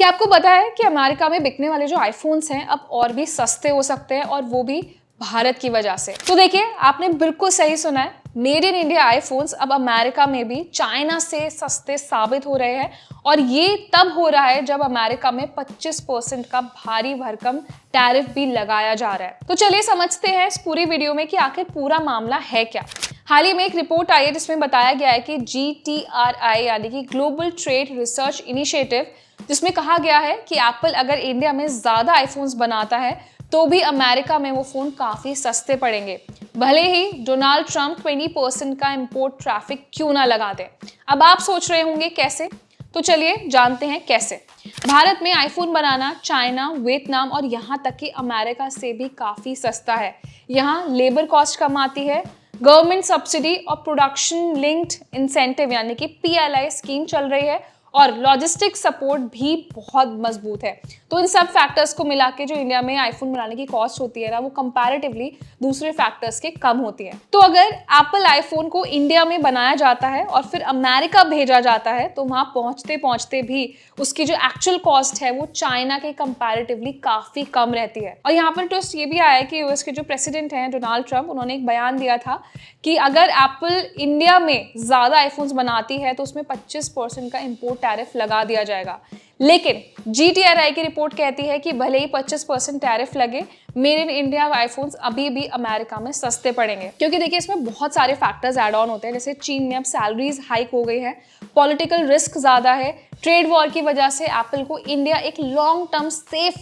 क्या आपको पता है कि अमेरिका में बिकने वाले जो आईफोन्स हैं अब और भी सस्ते हो सकते हैं, और वो भी भारत की वजह से। तो देखिए, आपने बिल्कुल सही सुना है, मेड इन इंडिया आईफोन्स अब अमेरिका में भी चाइना से सस्ते साबित हो रहे हैं। और ये तब हो रहा है जब अमेरिका में 25% का भारी भरकम टैरिफ भी लगाया जा रहा है। तो चलिए समझते हैं इस पूरी वीडियो में कि आखिर पूरा मामला है क्या। हाल ही में एक रिपोर्ट आई है जिसमें बताया गया है कि GTRI यानी कि ग्लोबल ट्रेड रिसर्च इनिशिएटिव, जिसमें कहा गया है कि एप्पल अगर इंडिया में ज्यादा आईफोन्स बनाता है तो भी अमेरिका में वो फोन काफी सस्ते पड़ेंगे, भले ही डोनाल्ड ट्रंप 20% का इंपोर्ट ट्रैफिक क्यों ना लगा दे। अब आप सोच रहे होंगे कैसे, तो चलिए जानते हैं कैसे। भारत में आईफोन बनाना चाइना, वियतनाम और यहाँ तक कि अमेरिका से भी काफी सस्ता है। यहाँ लेबर कॉस्ट कम आती है, गवर्नमेंट सब्सिडी और प्रोडक्शन लिंक्ड इंसेंटिव यानी कि PLI स्कीम चल रही है, और लॉजिस्टिक सपोर्ट भी बहुत मजबूत है। तो इन सब फैक्टर्स को मिला के जो इंडिया में आईफोन बनाने की कॉस्ट होती है ना, वो कंपैरेटिवली दूसरे फैक्टर्स के कम होती है। तो अगर एप्पल आईफोन को इंडिया में बनाया जाता है और फिर अमेरिका भेजा जाता है, तो वहां पहुंचते पहुंचते भी उसकी जो एक्चुअल कॉस्ट है वो चाइना के कंपैरेटिवली काफी कम रहती है। और यहाँ पर ट्विस्ट ये भी आया है कि यूएस के जो प्रेसिडेंट हैं डोनाल्ड ट्रंप, उन्होंने एक बयान दिया था कि अगर एप्पल इंडिया में ज्यादा आईफोन्स बनाती है तो उसमें 25% का इंपोर्ट टैरिफ लगा दिया जाएगा। लेकिन GTRI की रिपोर्ट कहती है कि भले ही 25% टैरिफ लगे, मेड इन इंडिया आईफोन्स अभी भी अमेरिका में सस्ते पड़ेंगे। क्योंकि देखिए, इसमें बहुत सारे फैक्टर्स ऐड ऑन होते हैं, जैसे चीन में अब सैलरीज हाइक हो गई है, पॉलिटिकल रिस्क ज्यादा है, ट्रेड वॉर की वजह से एप्पल को इंडिया एक लॉन्ग टर्म सेफ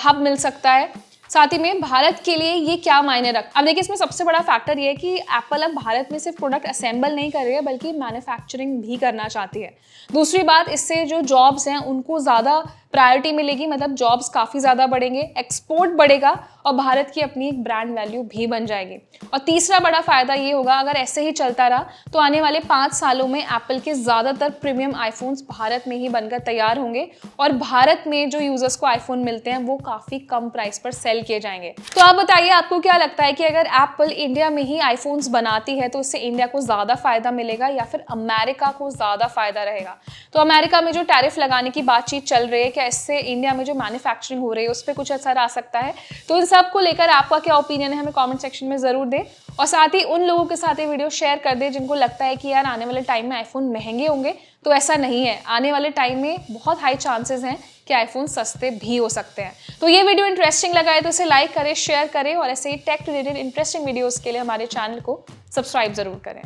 हब मिल सकता है। साथ ही में भारत के लिए ये क्या मायने रख। अब देखिए, इसमें सबसे बड़ा फैक्टर ये है कि एप्पल अब भारत में सिर्फ प्रोडक्ट असेंबल नहीं कर रही है बल्कि मैन्युफैक्चरिंग भी करना चाहती है। दूसरी बात, इससे जो जॉब्स हैं उनको ज़्यादा प्रायोरिटी मिलेगी, मतलब जॉब्स काफ़ी ज़्यादा बढ़ेंगे, एक्सपोर्ट बढ़ेगा और भारत की अपनी एक ब्रांड वैल्यू भी बन जाएगी। और तीसरा बड़ा फायदा ये होगा, अगर ऐसे ही चलता रहा तो आने वाले 5 सालों में एप्पल के ज़्यादातर प्रीमियम आईफोन्स भारत में ही बनकर तैयार होंगे और भारत में जो यूजर्स को आईफोन मिलते हैं वो काफ़ी कम प्राइस पर सेल किए जाएंगे। तो आप बताइए, आपको क्या लगता है कि अगर एप्पल इंडिया में ही आईफोन्स बनाती है तो इससे इंडिया को ज़्यादा फायदा मिलेगा या फिर अमेरिका को ज़्यादा फायदा रहेगा? तो अमेरिका में जो टैरिफ लगाने की बातचीत चल रही है, क्या इससे इंडिया में जो मैन्युफैक्चरिंग हो रही है उस पर कुछ असर आ सकता है? तो इन सब को लेकर आपका क्या ओपिनियन है, हमें कमेंट सेक्शन में जरूर दें। और साथ ही उन लोगों के साथ ये वीडियो शेयर कर दें जिनको लगता है कि यार आने वाले टाइम में आईफोन महंगे होंगे। तो ऐसा नहीं है, आने वाले टाइम में बहुत हाई चांसेस हैं कि आईफोन सस्ते भी हो सकते हैं। तो ये वीडियो इंटरेस्टिंग लगा है तो इसे लाइक करें, शेयर करें और ऐसे ही टेक रिलेटेड इंटरेस्टिंग वीडियोस के लिए हमारे चैनल को सब्सक्राइब जरूर करें।